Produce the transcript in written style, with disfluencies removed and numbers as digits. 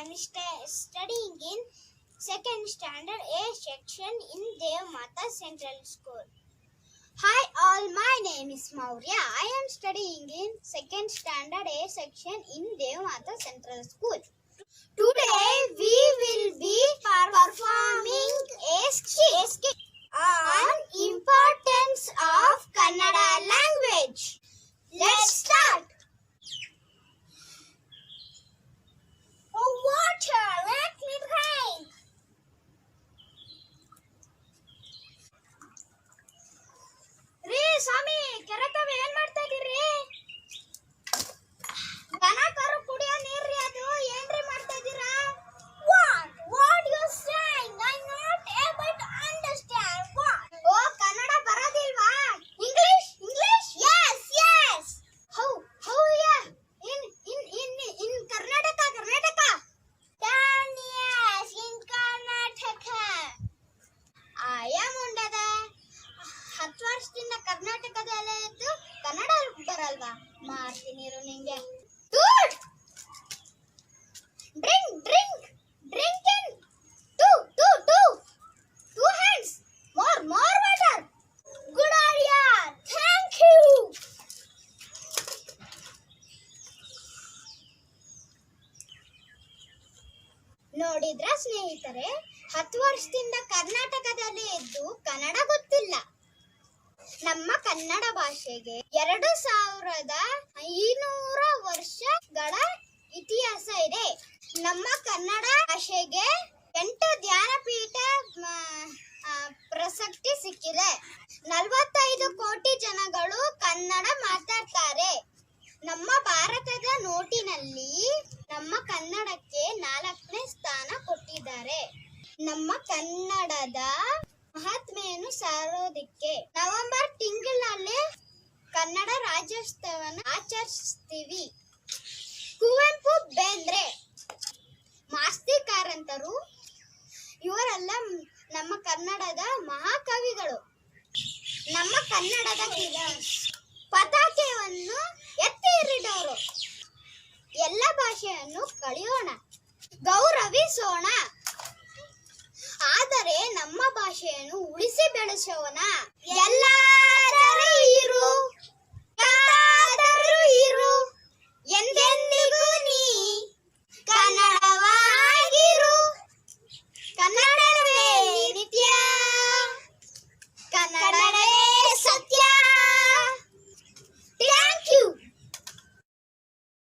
am studying in second standard A section in Devmata Central School. Hi all, my name is Maurya. I am studying in second standard A section in Devmata Central School. Today we will be performing a skit on importance of Kannada language. Let's start. Oh, water, let me drink. ರೀ ಸ್ವಾಮಿ ಕೆರೆತವ ಏನ್ ಮಾಡ್ತಾ ಇದೀರಿ? ದನ ಕರು ಕುಡಿಯೋ ನೀರ್ರಿ ಅದು, ಏನ್ರಿ ಮಾಡ್ತಾ ಇದೀರಾ? What you saying? I'm not able to understand. What? O Kannada ಬರೋದಿಲ್ವಾ? English? Yes. How yeah? In Karnataka. 10 years in Karnataka. ಮುಂಡದ 10 ವರ್ಷದಿಂದ ಕರ್ನಾಟಕದಲ್ಲೇ ಇದ್ದು ಕನ್ನಡ ಬರಲ್ವಾ? ಮಾಡ್ತೀನಿ ಇರು ನಿಂಗೆ. Dude! Drink in two hands. More water. Good idea. Thank you. ನೋಡಿದ್ರ ಸ್ನೇಹಿತರೆ, 10 ವರ್ಷದಿಂದ ಕರ್ನಾಟಕದಲ್ಲಿ ಇದ್ದು ಕನ್ನಡ ಗೊತ್ತಿಲ್ಲ. ನಮ್ಮ ಕನ್ನಡ ಭಾಷೆಗೆ 2500 ವರ್ಷಗಳ ಇತಿಹಾಸ ಇದೆ. ನಮ್ಮ ಕನ್ನಡ ಭಾಷೆಗೆ 8 ಜ್ಞಾನಪೀಠ ಪ್ರಶಸ್ತಿ ಸಿಕ್ಕಿದೆ. 45 ಕೋಟಿ ಜನಗಳು ಕನ್ನಡ ಮಾತಾಡ್ತಾರೆ. ನಮ್ಮ ಭಾರತದ ನೋಟಿನಲ್ಲಿ ನಮ್ಮ ಕನ್ನಡಕ್ಕೆ 4ನೇ ಸ್ಥಾನ ಕೊಟ್ಟಿದ್ದಾರೆ. ನಮ್ಮ ಕನ್ನಡದ ಮಹಾತ್ಮೆಯನ್ನು ಸಾರೋದಿಕ್ಕೆ ನವೆಂಬರ್ ತಿಂಗಳಲ್ಲಿ ಕನ್ನಡ ರಾಜ್ಯೋತ್ಸವವನ್ನು ಆಚರಿಸ್ತೀವಿ. ಕುವೆಂಪು, ಬೇಂದ್ರೆ, ಮಾಸ್ತಿ ಕಾರಂತರು ಇವರೆಲ್ಲ ನಮ್ಮ ಕನ್ನಡದ ಮಹಾಕವಿಗಳು. ನಮ್ಮ ಕನ್ನಡದ ಪತಾಕೆಯನ್ನು ಎತ್ತಿ ಹಿಡಿದವರು. ಎಲ್ಲ ಭಾಷೆಯನ್ನು ಕಲಿಯೋಣ, ಗೌರವಿಸೋಣ, ಆದರೆ ನಮ್ಮ ಭಾಷೆಯನ್ನು ಉಳಿಸಿ ಬೆಳೆಸೋಣ. ಎಲ್ಲರೂ